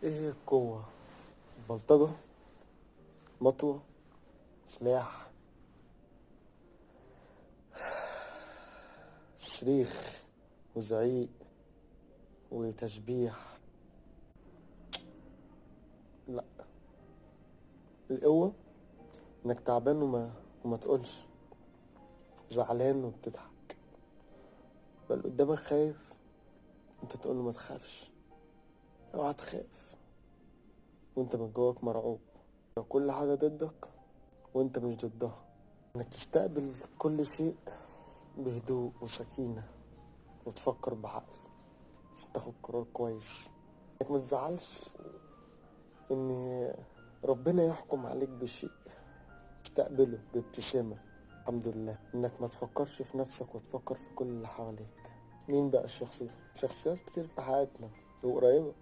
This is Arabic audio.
ايه القوة؟ بلطجة، مطوة، سلاح، صريخ وزعيق وتشبيح. لا، القوة انك تعبان وما تقولش، زعلان وبتضحك، بل قدامك خايف انت تقول له ما تخافش، اوعى تخاف، وانت من جواك مرعوب. لو كل حاجة ضدك وانت مش ضدها، انك تستقبل كل شيء بهدوء وسكينة وتفكر بعقل عشان تاخد قرار كويس، انك ما تزعلش ان ربنا يحكم عليك بشيء، تستقبله بابتسامة. الحمد لله انك ما تفكرش في نفسك وتفكر في كل اللي حواليك. مين بقى الشخص ده؟ شخصيات كتير في حياتنا وقريبة